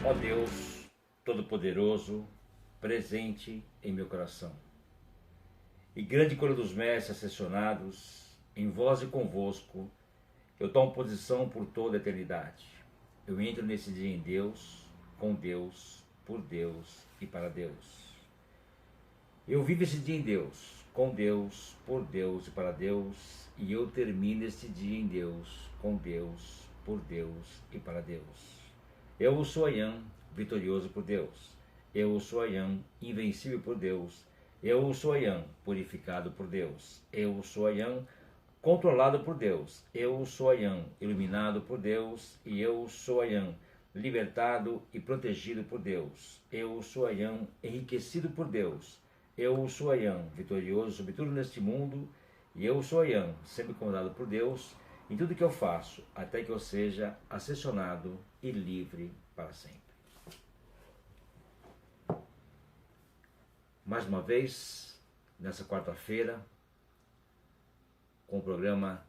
Ó Deus Todo-Poderoso, presente em meu coração, e grande coro dos mestres ascensionados, em vós e convosco, eu tomo posição por toda a eternidade. Eu entro nesse dia em Deus, com Deus, por Deus e para Deus. Eu vivo esse dia em Deus, com Deus, por Deus e para Deus, e eu termino este dia em Deus, com Deus, por Deus e para Deus. Eu sou Ayam, vitorioso por Deus. Eu sou Ayam, invencível por Deus. Eu sou Ayam, purificado por Deus. Eu sou Ayam, controlado por Deus. Eu sou Ayam, iluminado por Deus. E eu sou Ayam, libertado e protegido por Deus. Eu sou Ayam, enriquecido por Deus. Eu sou Ayam, vitorioso sobre tudo neste mundo. E eu sou Ayam, sempre comandado por Deus em tudo que eu faço, até que eu seja ascensionado e livre para sempre. Mais uma vez, nessa quarta-feira, com o programa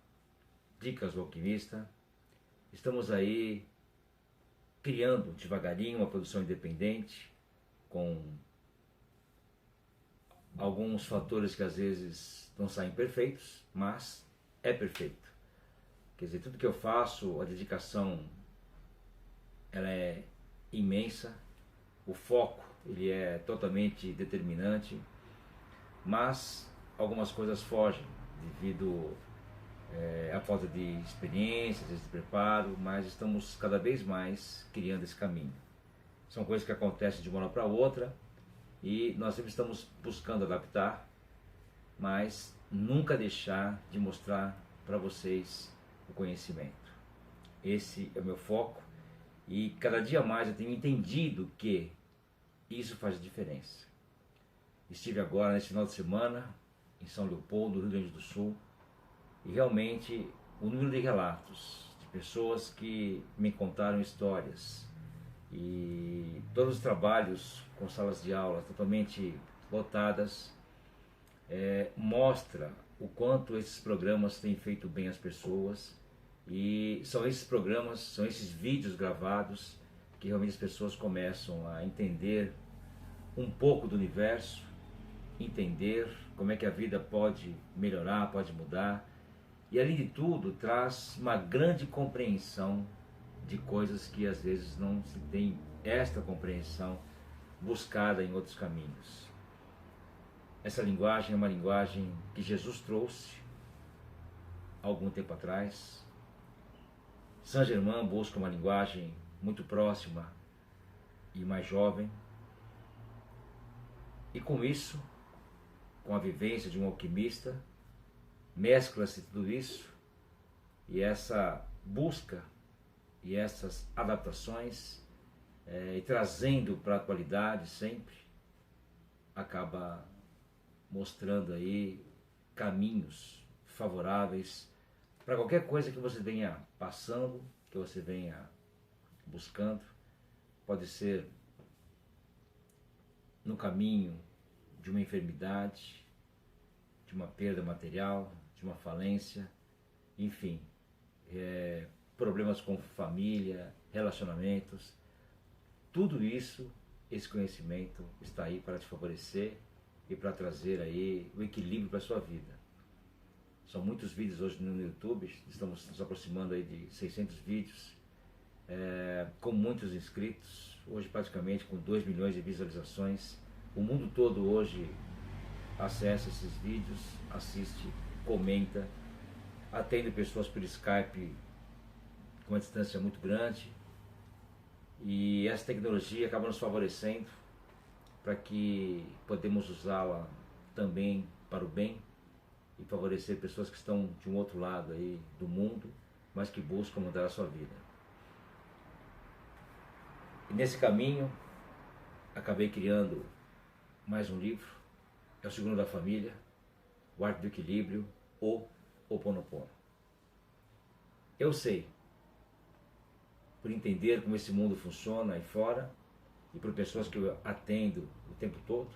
Dicas do Alquimista, estamos aí criando devagarinho uma produção independente, com alguns fatores que às vezes não saem perfeitos, mas é perfeito. Quer dizer, tudo que eu faço, a dedicação, ela é imensa, o foco, ele é totalmente determinante, mas algumas coisas fogem devido à falta de experiência, de preparo, mas estamos cada vez mais criando esse caminho. São coisas que acontecem de uma hora para outra e nós sempre estamos buscando adaptar, mas nunca deixar de mostrar para vocês o conhecimento. Esse é o meu foco e cada dia mais eu tenho entendido que isso faz diferença. Estive agora nesse final de semana em São Leopoldo, Rio Grande do Sul, e realmente o número de relatos de pessoas que me contaram histórias e todos os trabalhos com salas de aula totalmente lotadas mostra o quanto esses programas têm feito bem às pessoas. E são esses programas, são esses vídeos gravados que realmente as pessoas começam a entender um pouco do universo, entender como é que a vida pode melhorar, pode mudar. E além de tudo, traz uma grande compreensão de coisas que às vezes não se tem esta compreensão buscada em outros caminhos. Essa linguagem é uma linguagem que Jesus trouxe há algum tempo atrás. Saint Germain busca uma linguagem muito próxima e mais jovem. E com isso, com a vivência de um alquimista, mescla-se tudo isso e essa busca e essas adaptações e trazendo para a atualidade sempre, acaba mostrando aí caminhos favoráveis para qualquer coisa que você venha passando, que você venha buscando. Pode ser no caminho de uma enfermidade, de uma perda material, de uma falência, enfim, problemas com família, relacionamentos. Tudo isso, esse conhecimento está aí para te favorecer e para trazer aí o equilíbrio para a sua vida. São muitos vídeos hoje no YouTube, estamos nos aproximando aí de 600 vídeos, com muitos inscritos, hoje praticamente com 2 milhões de visualizações. O mundo todo hoje acessa esses vídeos, assiste, comenta, atende pessoas por Skype com uma distância muito grande, e essa tecnologia acaba nos favorecendo para que podemos usá-la também para o bem e favorecer pessoas que estão de um outro lado aí do mundo, mas que buscam mudar a sua vida. E nesse caminho, acabei criando mais um livro, é o segundo da família, O Arte do Equilíbrio, ou Ho'oponopono. Eu sei, por entender como esse mundo funciona aí fora, e por pessoas que eu atendo o tempo todo,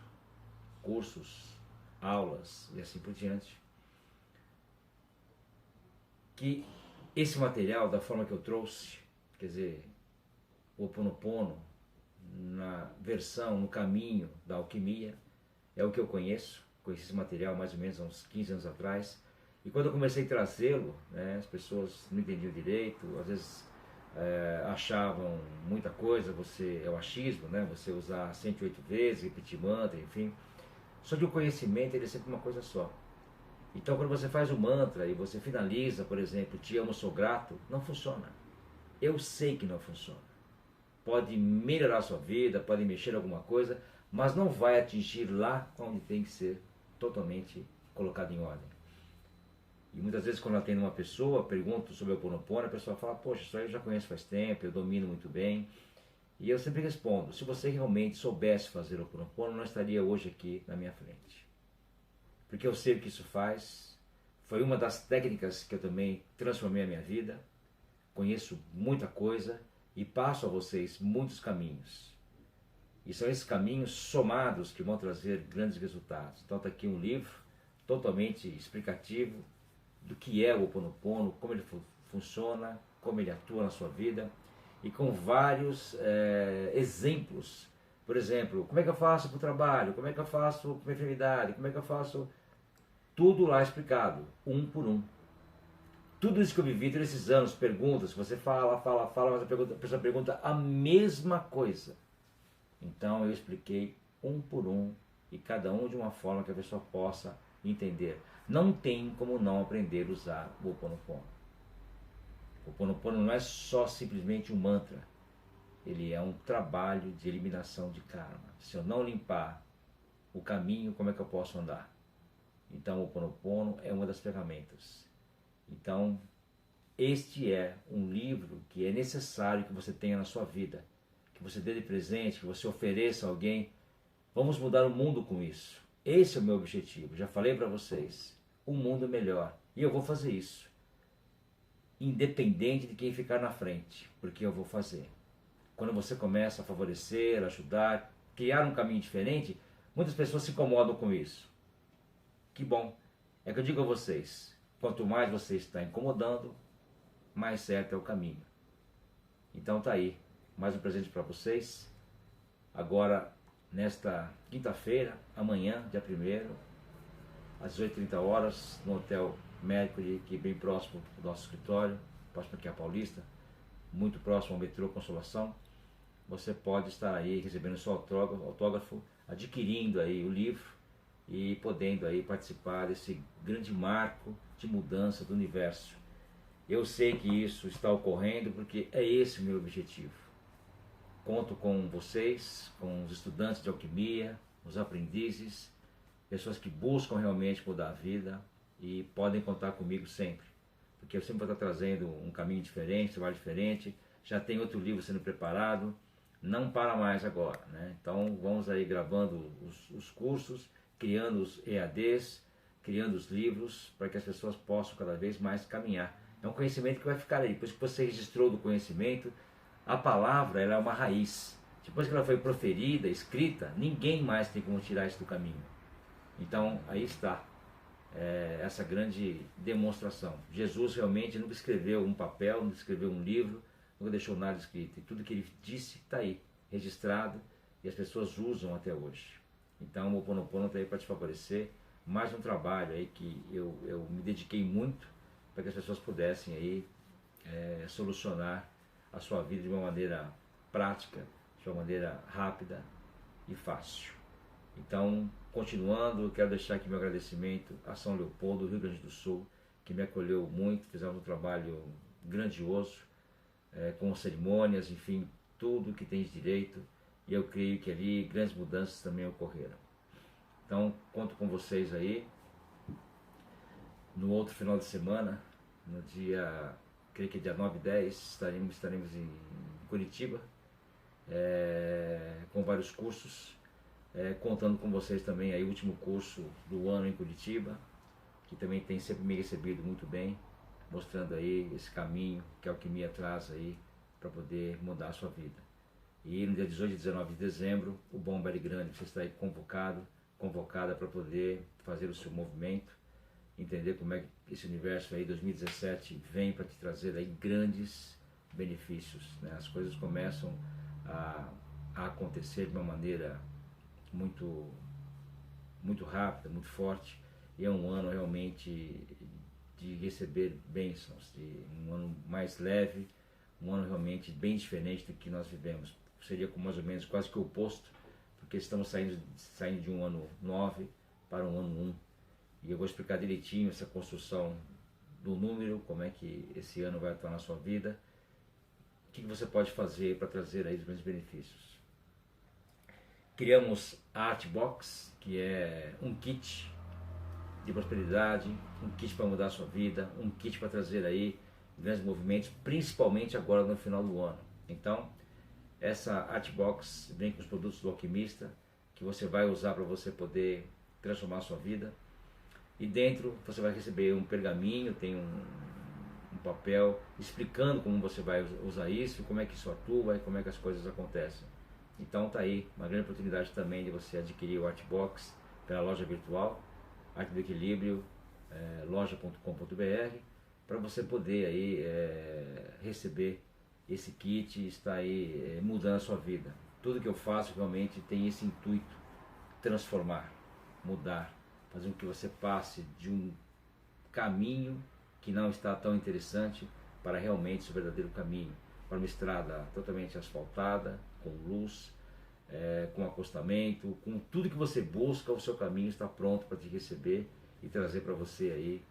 cursos, aulas e assim por diante, que esse material, da forma que eu trouxe, quer dizer, o Ho'oponopono versão no caminho da alquimia, é o que eu conheço. Conheci esse material mais ou menos há uns 15 anos atrás. E quando eu comecei a trazê-lo, né, as pessoas não entendiam direito, às vezes achavam muita coisa, é o achismo, né, você usar 108 vezes, repetir mantra, enfim. Só que o conhecimento ele é sempre uma coisa só. Então quando você faz o mantra e você finaliza, por exemplo, te amo, sou grato, não funciona. Eu sei que não funciona. Pode melhorar a sua vida, pode mexer em alguma coisa, mas não vai atingir lá onde tem que ser totalmente colocado em ordem. E muitas vezes quando eu atendo uma pessoa, pergunto sobre o Ho Oponopono, a pessoa fala, poxa, isso aí eu já conheço faz tempo, eu domino muito bem. E eu sempre respondo, se você realmente soubesse fazer o Ho Oponopono, não estaria hoje aqui na minha frente. Porque eu sei o que isso faz, foi uma das técnicas que eu também transformei a minha vida, conheço muita coisa e passo a vocês muitos caminhos. E são esses caminhos somados que vão trazer grandes resultados. Então está aqui um livro totalmente explicativo do que é o Ho Oponopono, como ele funciona, como ele atua na sua vida e com vários exemplos. Por exemplo, como é que eu faço para o trabalho, como é que eu faço para a enfermidade, como é que eu faço... Tudo lá explicado, um por um. Tudo isso que eu vivi todos esses anos, perguntas, você fala, mas a pessoa pergunta a mesma coisa. Então eu expliquei um por um e cada um de uma forma que a pessoa possa entender. Não tem como não aprender a usar o Ho Oponopono. O Ho Oponopono não é só simplesmente um mantra. Ele é um trabalho de eliminação de karma. Se eu não limpar o caminho, como é que eu posso andar? Então o Ho Oponopono é uma das ferramentas. Então este é um livro que é necessário que você tenha na sua vida, que você dê de presente, que você ofereça a alguém. Vamos mudar o mundo com isso. Esse é o meu objetivo. Já falei para vocês, um mundo melhor. E eu vou fazer isso, independente de quem ficar na frente, porque eu vou fazer. Quando você começa a favorecer, ajudar, criar um caminho diferente, muitas pessoas se incomodam com isso. Que bom. É que eu digo a vocês, quanto mais você está incomodando, mais certo é o caminho. Então tá aí, mais um presente para vocês. Agora, nesta quinta-feira, amanhã, dia 1º, às 18h30, no Hotel Mercury, que é bem próximo do nosso escritório, próximo aqui a Paulista, muito próximo ao metrô Consolação. Você pode estar aí recebendo seu autógrafo, adquirindo aí o livro e podendo aí participar desse grande marco de mudança do universo. Eu sei que isso está ocorrendo porque é esse o meu objetivo. Conto com vocês, com os estudantes de alquimia, os aprendizes, pessoas que buscam realmente mudar a vida e podem contar comigo sempre. Porque eu sempre vou estar trazendo um caminho diferente, um trabalho diferente. Já tem outro livro sendo preparado, não para mais agora, né? Então vamos aí gravando os cursos, criando os EADs, criando os livros para que as pessoas possam cada vez mais caminhar. É um conhecimento que vai ficar aí. Depois que você registrou do conhecimento, a palavra ela é uma raiz. Depois que ela foi proferida, escrita, ninguém mais tem como tirar isso do caminho. Então aí está essa grande demonstração. Jesus realmente nunca escreveu um papel, nunca escreveu um livro, nunca deixou nada escrito. E tudo que ele disse está aí, registrado, e as pessoas usam até hoje. Então o Ho Oponopono está aí para te favorecer. Mais um trabalho aí que eu me dediquei muito para que as pessoas pudessem aí solucionar a sua vida de uma maneira prática, de uma maneira rápida e fácil. Então, continuando, quero deixar aqui meu agradecimento a São Leopoldo, Rio Grande do Sul, que me acolheu muito, fizemos um trabalho grandioso, com cerimônias, enfim, tudo que tem direito, e eu creio que ali grandes mudanças também ocorreram. Então, conto com vocês aí. No outro final de semana, no dia, creio que dia 9 e 10, estaremos em Curitiba, com vários cursos, contando com vocês também aí o último curso do ano em Curitiba, que também tem sempre me recebido muito bem, mostrando aí esse caminho que a alquimia traz aí para poder mudar a sua vida. E no dia 18 e 19 de dezembro, o Bomba Grande, você está aí convocada para poder fazer o seu movimento, entender como é que esse universo aí 2017 vem para te trazer aí grandes benefícios, né? As coisas começam a a acontecer de uma maneira muito, muito rápida, muito forte, e é um ano realmente de receber bênçãos, de um ano mais leve, um ano realmente bem diferente do que nós vivemos. Seria com mais ou menos quase que o oposto, porque estamos saindo de um ano 9 para um ano 1. E eu vou explicar direitinho essa construção do número, como é que esse ano vai atuar na sua vida, o que você pode fazer para trazer aí os grandes benefícios. Criamos a Artbox, que é um kit de prosperidade, um kit para mudar a sua vida, um kit para trazer aí grandes movimentos, principalmente agora no final do ano. Então, essa Artbox vem com os produtos do alquimista, que você vai usar para você poder transformar a sua vida. E dentro você vai receber um pergaminho, tem um papel explicando como você vai usar isso, como é que isso atua e como é que as coisas acontecem. Então tá aí uma grande oportunidade também de você adquirir o Artbox pela loja virtual, Arte do Equilíbrio, loja.com.br, para você poder aí receber esse kit e estar aí mudando a sua vida. Tudo que eu faço realmente tem esse intuito, transformar, mudar, fazer com que você passe de um caminho que não está tão interessante para realmente o seu verdadeiro caminho, para uma estrada totalmente asfaltada, com luz, com acostamento, com tudo que você busca, o seu caminho está pronto para te receber e trazer para você aí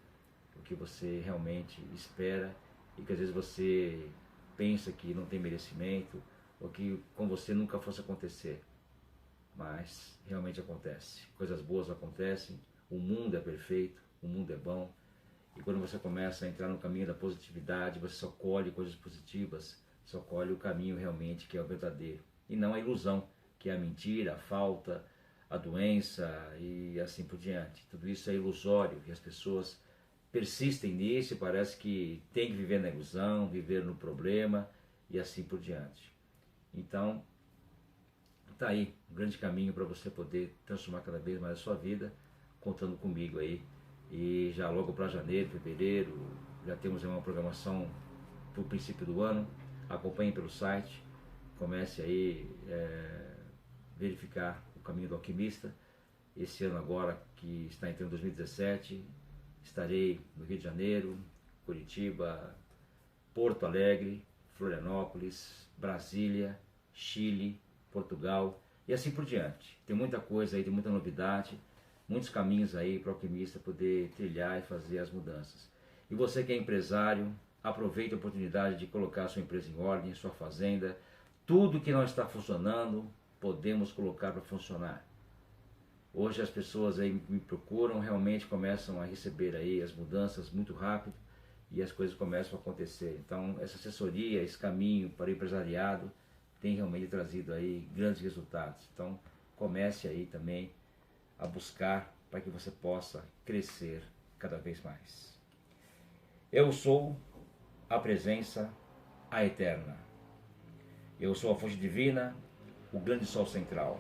o que você realmente espera e que às vezes você pensa que não tem merecimento ou que com você nunca fosse acontecer, mas realmente acontece. Coisas boas acontecem, o mundo é perfeito, o mundo é bom, e quando você começa a entrar no caminho da positividade, você só colhe coisas positivas, só colhe o caminho realmente que é o verdadeiro, e não a ilusão, que é a mentira, a falta, a doença e assim por diante. Tudo isso é ilusório e as pessoas persistem nisso e parece que tem que viver na ilusão, viver no problema e assim por diante. Então, tá aí um grande caminho para você poder transformar cada vez mais a sua vida, contando comigo aí. E já logo para janeiro, fevereiro, já temos uma programação para o princípio do ano. Acompanhe pelo site, comece aí verificar o caminho do alquimista. Esse ano agora, que está entrando em 2017, estarei no Rio de Janeiro, Curitiba, Porto Alegre, Florianópolis, Brasília, Chile, Portugal e assim por diante. Tem muita coisa aí, tem muita novidade, muitos caminhos aí para o alquimista poder trilhar e fazer as mudanças. E você que é empresário, aproveite a oportunidade de colocar a sua empresa em ordem, sua fazenda. Tudo que não está funcionando, podemos colocar para funcionar. Hoje as pessoas aí me procuram, realmente começam a receber aí as mudanças muito rápido e as coisas começam a acontecer. Então essa assessoria, esse caminho para o empresariado tem realmente trazido aí grandes resultados. Então comece aí também a buscar para que você possa crescer cada vez mais. Eu sou a presença, a eterna. Eu sou a fonte divina, o grande sol central.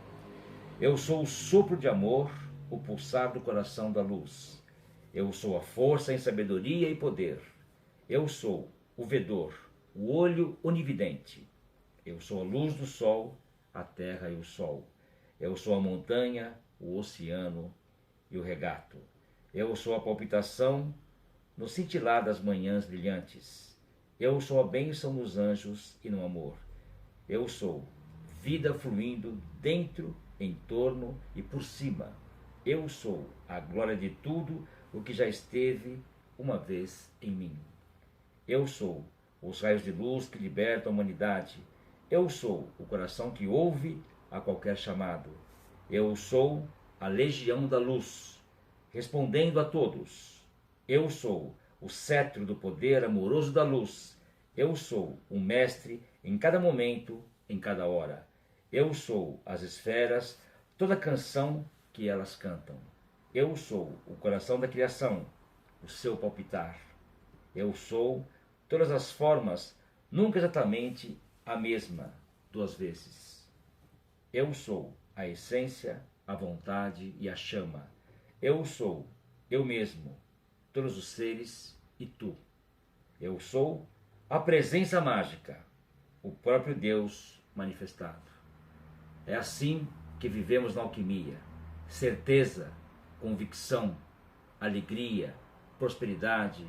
Eu sou o sopro de amor, o pulsar do coração da luz. Eu sou a força em sabedoria e poder. Eu sou o vedor, o olho onividente. Eu sou a luz do sol, a terra e o sol. Eu sou a montanha, o oceano e o regato. Eu sou a palpitação no cintilar das manhãs brilhantes. Eu sou a bênção nos anjos e no amor. Eu sou vida fluindo dentro, em torno e por cima. Eu sou a glória de tudo o que já esteve uma vez em mim. Eu sou os raios de luz que libertam a humanidade. Eu sou o coração que ouve a qualquer chamado. Eu sou a legião da luz, respondendo a todos. Eu sou o cetro do poder amoroso da luz. Eu sou o mestre em cada momento, em cada hora. Eu sou as esferas, toda canção que elas cantam. Eu sou o coração da criação, o seu palpitar. Eu sou todas as formas, nunca exatamente a mesma, duas vezes. Eu sou a essência, a vontade e a chama. Eu sou eu mesmo, todos os seres e tu. Eu sou a presença mágica, o próprio Deus manifestado. É assim que vivemos na alquimia. Certeza, convicção, alegria, prosperidade,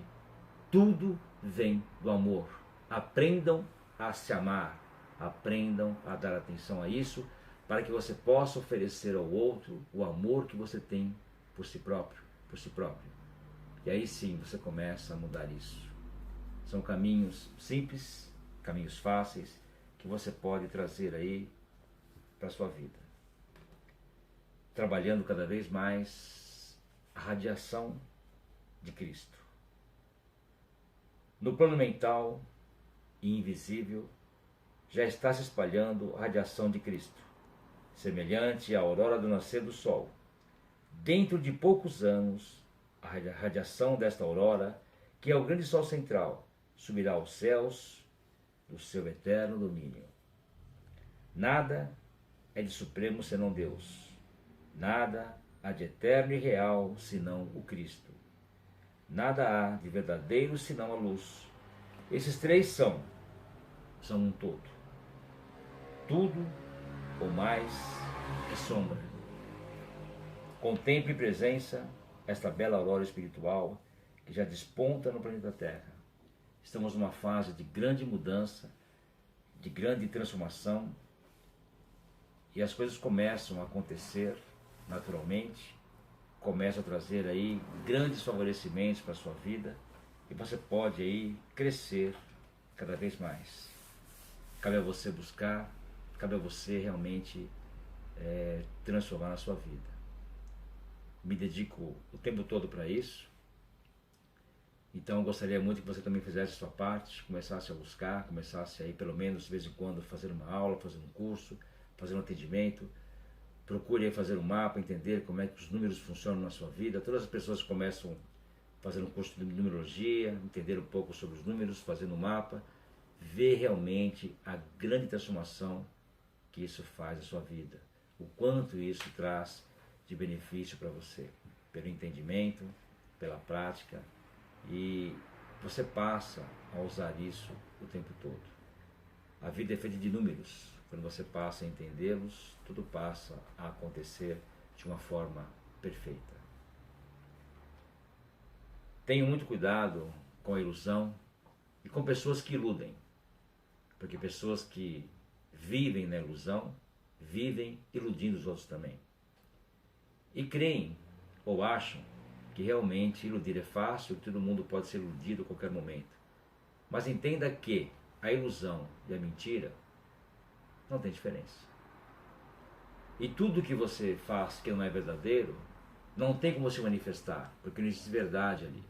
tudo vem do amor. Aprendam a se amar, aprendam a dar atenção a isso, para que você possa oferecer ao outro o amor que você tem por si próprio, por si próprio. E aí sim você começa a mudar isso. São caminhos simples, caminhos fáceis, que você pode trazer aí para a sua vida. Trabalhando cada vez mais a radiação de Cristo. No plano mental e invisível, já está se espalhando a radiação de Cristo, semelhante à aurora do nascer do sol. Dentro de poucos anos, a radiação desta aurora, que é o grande sol central, subirá aos céus do seu eterno domínio. Nada é de supremo senão Deus. Nada há de eterno e real senão o Cristo. Nada há de verdadeiro senão a luz. Esses três são um todo. Tudo ou mais que sombra. Contemple em presença esta bela aurora espiritual que já desponta no planeta Terra. Estamos numa fase de grande mudança, de grande transformação, e as coisas começam a acontecer naturalmente, começam a trazer aí grandes favorecimentos para a sua vida, e você pode aí crescer cada vez mais. Cabe a você buscar, cabe a você realmente transformar a sua vida. Me dedico o tempo todo para isso. Então eu gostaria muito que você também fizesse a sua parte, começasse a buscar, começasse aí pelo menos de vez em quando fazer uma aula, fazer um curso, fazer um atendimento. Procure aí fazer um mapa, entender como é que os números funcionam na sua vida. Todas as pessoas começam fazendo um curso de numerologia, entender um pouco sobre os números, fazendo um mapa, ver realmente a grande transformação que isso faz na sua vida. O quanto isso traz de benefício para você, pelo entendimento, pela prática, e você passa a usar isso o tempo todo. A vida é feita de números. Quando você passa a entendê-los, tudo passa a acontecer de uma forma perfeita. Tenha muito cuidado com a ilusão e com pessoas que iludem, porque pessoas que vivem na ilusão, vivem iludindo os outros também. E creem ou acham que realmente iludir é fácil, que todo mundo pode ser iludido a qualquer momento. Mas entenda que a ilusão e a mentira não tem diferença. E tudo que você faz que não é verdadeiro, não tem como se manifestar, porque não existe verdade ali.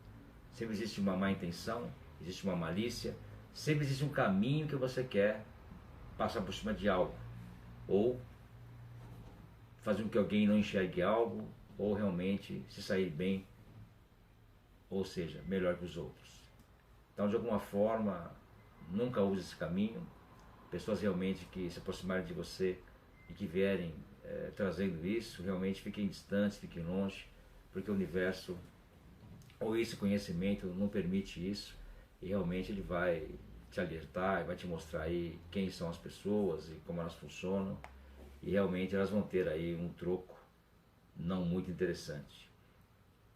Sempre existe uma má intenção, existe uma malícia, sempre existe um caminho que você quer passar por cima de algo, ou fazer com que alguém não enxergue algo, ou realmente se sair bem, ou seja, melhor que os outros. Então, de alguma forma, nunca use esse caminho. Pessoas realmente que se aproximarem de você e que vierem trazendo isso, realmente fiquem distantes, fiquem longe, porque o universo, ou esse conhecimento, não permite isso, e realmente ele vai te alertar e vai te mostrar aí quem são as pessoas e como elas funcionam, e realmente elas vão ter aí um troco não muito interessante.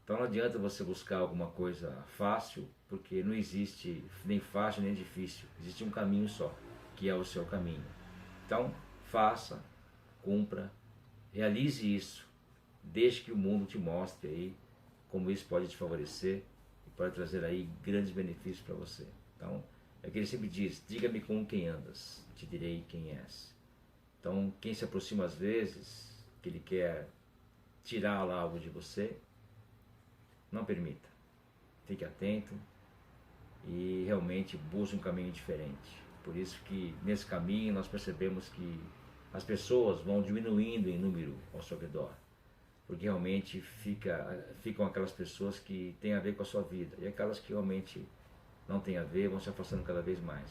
Então não adianta você buscar alguma coisa fácil, porque não existe nem fácil nem difícil, existe um caminho só, que é o seu caminho. Então faça, cumpra, realize isso, deixe que o mundo te mostre aí como isso pode te favorecer e pode trazer aí grandes benefícios para você. Então é que ele sempre diz: diga-me com quem andas, te direi quem és. Então quem se aproxima às vezes, que ele quer tirar lá algo de você, não permita. Fique atento e realmente busque um caminho diferente. Por isso que nesse caminho nós percebemos que as pessoas vão diminuindo em número ao seu redor, porque realmente ficam aquelas pessoas que têm a ver com a sua vida, e aquelas que realmente não têm a ver vão se afastando cada vez mais.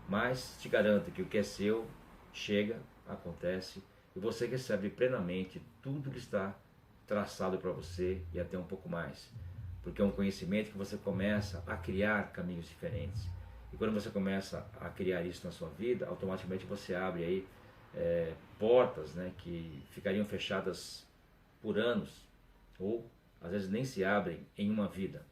Mas te garanto que o que é seu chega, acontece, e você recebe plenamente tudo que está traçado para você e até um pouco mais, porque é um conhecimento que você começa a criar caminhos diferentes. E quando você começa a criar isso na sua vida, automaticamente você abre aí portas, né, que ficariam fechadas por anos, ou às vezes nem se abrem em uma vida.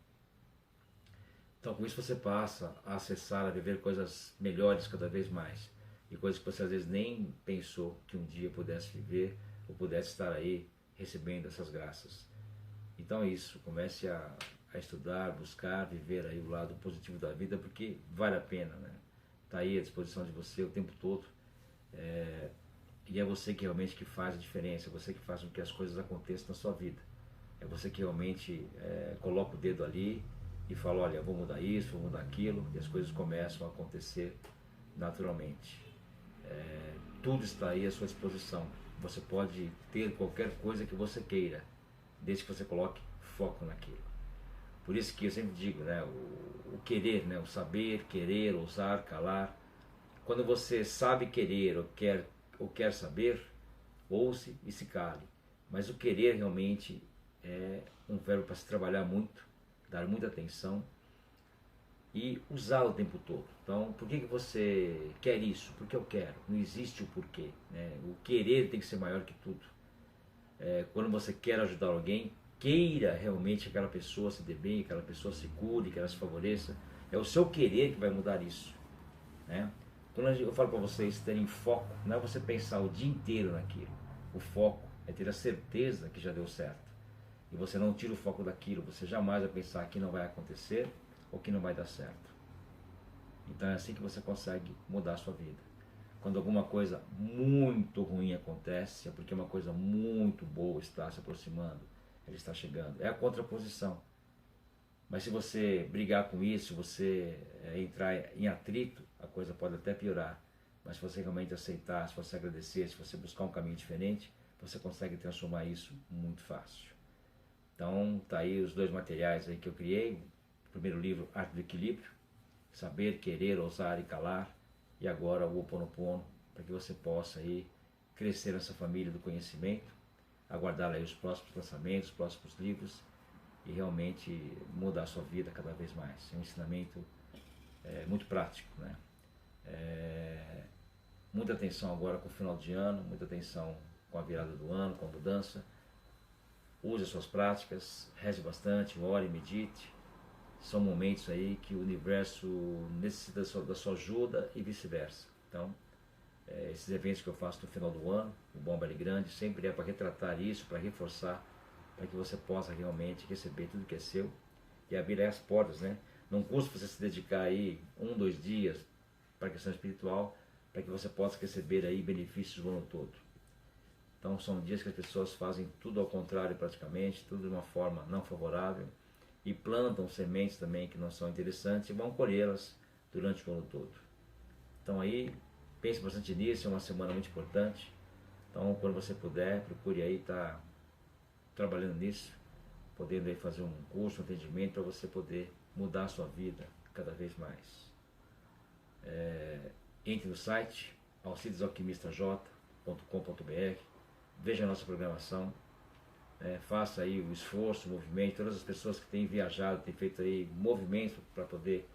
Então com isso você passa a acessar, a viver coisas melhores cada vez mais, e coisas que você às vezes nem pensou que um dia pudesse viver, ou pudesse estar aí recebendo essas graças. Então é isso, comece a estudar, buscar, viver aí o lado positivo da vida, porque vale a pena, né? Está aí à disposição de você o tempo todo, e é você que realmente que faz a diferença, é você que faz com que as coisas aconteçam na sua vida. É você que realmente coloca o dedo ali e fala, olha, vou mudar isso, vou mudar aquilo, e as coisas começam a acontecer naturalmente. Tudo está aí à sua disposição. Você pode ter qualquer coisa que você queira, desde que você coloque foco naquilo. Por isso que eu sempre digo, né, o querer, né, o saber, querer, ousar, calar. Quando você sabe querer ou quer saber, ouça e se cale. Mas o querer realmente é um verbo para se trabalhar muito, dar muita atenção e usá-lo o tempo todo. Então, por que você quer isso? Porque eu quero. Não existe o porquê, né? O querer tem que ser maior que tudo. Quando você quer ajudar alguém, queira realmente que aquela pessoa se dê bem, que aquela pessoa se cure, que ela se favoreça. É o seu querer que vai mudar isso, né? Quando eu falo para vocês terem foco, não é você pensar o dia inteiro naquilo. O foco é ter a certeza que já deu certo. E você não tira o foco daquilo, você jamais vai pensar que não vai acontecer ou que não vai dar certo. Então é assim que você consegue mudar a sua vida. Quando alguma coisa muito ruim acontece, é porque uma coisa muito boa está se aproximando, ela está chegando. É a contraposição. Mas se você brigar com isso, se você entrar em atrito, a coisa pode até piorar. Mas se você realmente aceitar, se você agradecer, se você buscar um caminho diferente, você consegue transformar isso muito fácil. Então, tá aí os dois materiais aí que eu criei. O primeiro livro, Arte do Equilíbrio, Saber, Querer, Ousar e Calar. E agora o Ho Oponopono, para que você possa aí crescer nessa família do conhecimento, aguardar aí os próximos lançamentos, os próximos livros e realmente mudar a sua vida cada vez mais. É um ensinamento muito prático, né? Muita atenção agora com o final de ano, muita atenção com a virada do ano, com a mudança. Use as suas práticas, reze bastante, ore, medite. São momentos aí que o universo necessita da sua ajuda e vice-versa. Então, esses eventos que eu faço no final do ano, o Bom Belo Grande, sempre é para retratar isso, para reforçar, para que você possa realmente receber tudo que é seu e abrir as portas, né? Não custa você se dedicar aí 2 dias para a questão espiritual, para que você possa receber aí benefícios o ano todo. Então são dias que as pessoas fazem tudo ao contrário praticamente, tudo de uma forma não favorável e plantam sementes também que não são interessantes e vão colhê-las durante o ano todo. Então aí, pense bastante nisso, é uma semana muito importante. Então quando você puder, procure aí estar trabalhando nisso, podendo aí fazer um curso, um atendimento para você poder mudar a sua vida cada vez mais. Entre no site alcidesalquimistaj.com.br, veja a nossa programação, faça aí o esforço, o movimento, todas as pessoas que têm viajado, têm feito aí movimento para poder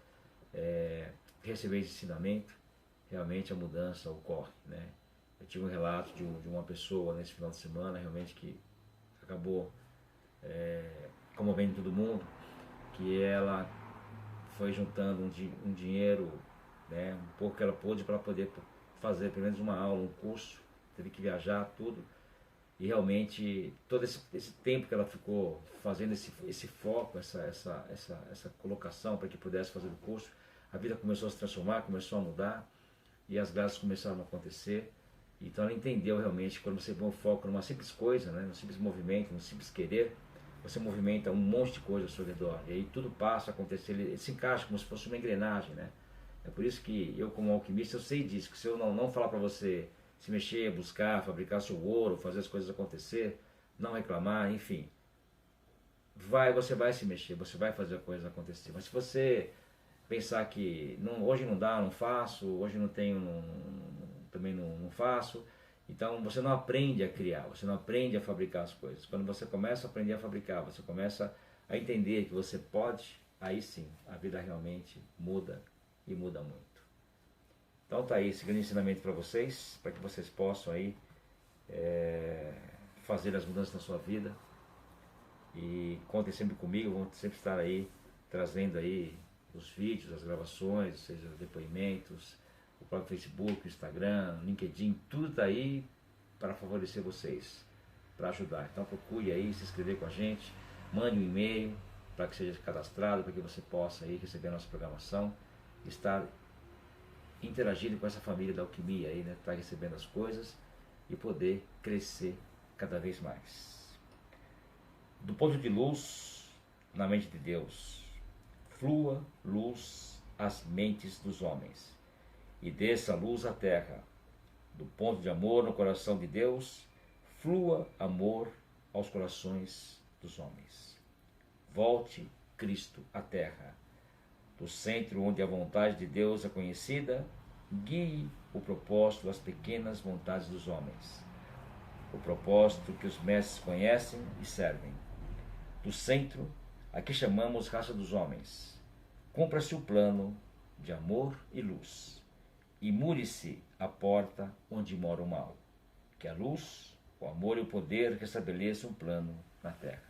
receber esse ensinamento, realmente a mudança ocorre, né? Eu tive um relato de uma pessoa nesse final de semana, realmente que acabou comovendo todo mundo, que ela foi juntando um dinheiro, né, um pouco que ela pôde para poder fazer pelo menos uma aula, um curso, teve que viajar, tudo. E realmente todo esse tempo que ela ficou fazendo esse foco, essa colocação para que pudesse fazer o curso, a vida começou a se transformar, começou a mudar e as graças começaram a acontecer. Então ela entendeu realmente que quando você põe o foco numa simples coisa, né, num simples movimento, num simples querer, você movimenta um monte de coisa ao seu redor e aí tudo passa a acontecer, ele se encaixa como se fosse uma engrenagem, né? É por isso que eu, como alquimista, eu sei disso, que se eu não falar para você se mexer, buscar, fabricar seu ouro, fazer as coisas acontecer, não reclamar, enfim, você vai se mexer, você vai fazer a coisa acontecer. Mas se você pensar que hoje não dá, não faço, hoje não tenho, também não faço, então você não aprende a criar, você não aprende a fabricar as coisas. Quando você começa a aprender a fabricar, você começa a entender que você pode, aí sim, a vida realmente muda e muda muito. Então tá aí esse grande ensinamento para vocês, para que vocês possam aí fazer as mudanças na sua vida. E contem sempre comigo, vou sempre estar aí trazendo aí os vídeos, as gravações, seja depoimentos, o próprio Facebook, o Instagram, o LinkedIn, tudo está aí para favorecer vocês, para ajudar. Então procure aí se inscrever com a gente, mande um e-mail para que seja cadastrado, para que você possa aí receber a nossa programação, estar interagindo com essa família da alquimia aí, né? Estar recebendo as coisas e poder crescer cada vez mais. Do ponto de luz na mente de Deus, flua luz às mentes dos homens e desça luz à terra. Do ponto de amor no coração de Deus, flua amor aos corações dos homens. Volte Cristo à terra. Do centro onde a vontade de Deus é conhecida, guie o propósito às pequenas vontades dos homens. O propósito que os mestres conhecem e servem. Do centro, a que chamamos raça dos homens, cumpra-se o plano de amor e luz, e mure-se a porta onde mora o mal, que a luz, o amor e o poder restabeleçam um plano na terra.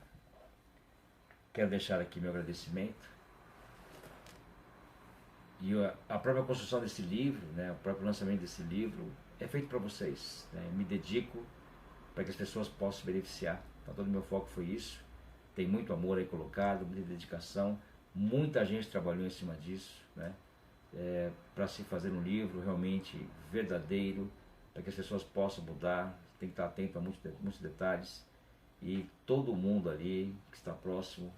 Quero deixar aqui meu agradecimento, e a própria construção desse livro, né, o próprio lançamento desse livro, é feito para vocês, né? Me dedico para que as pessoas possam se beneficiar, então todo o meu foco foi isso. Tem muito amor aí colocado, muita dedicação, muita gente trabalhou em cima disso, né? Para se fazer um livro realmente verdadeiro, para que as pessoas possam mudar, tem que estar atento a muitos detalhes. E todo mundo ali que está próximo,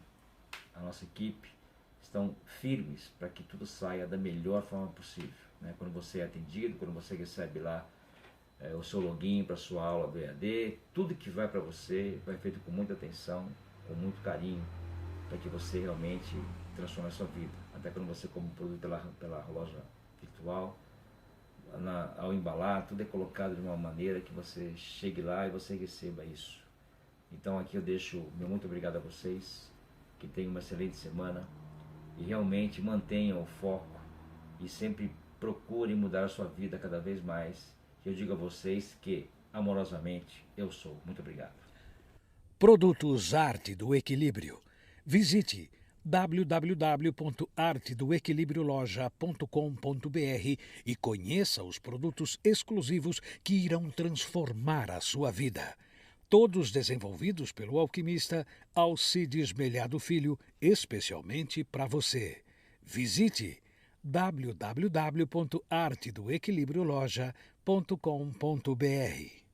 a nossa equipe, estão firmes para que tudo saia da melhor forma possível, né? Quando você é atendido, quando você recebe lá o seu login para a sua aula do EAD, tudo que vai para você vai feito com muita atenção, com muito carinho, para que você realmente transforme a sua vida. Até quando você compra um produto pela loja virtual, ao embalar, tudo é colocado de uma maneira que você chegue lá e você receba isso. Então aqui eu deixo meu muito obrigado a vocês, que tenham uma excelente semana e realmente mantenham o foco e sempre procurem mudar a sua vida cada vez mais. Eu digo a vocês que, amorosamente, eu sou. Muito obrigado. Produtos Arte do Equilíbrio. Visite www.artedoequilibrioloja.com.br e conheça os produtos exclusivos que irão transformar a sua vida. Todos desenvolvidos pelo alquimista Alcides Melhado Filho, especialmente para você. Visite www.artedoequilibrioloja.com.br.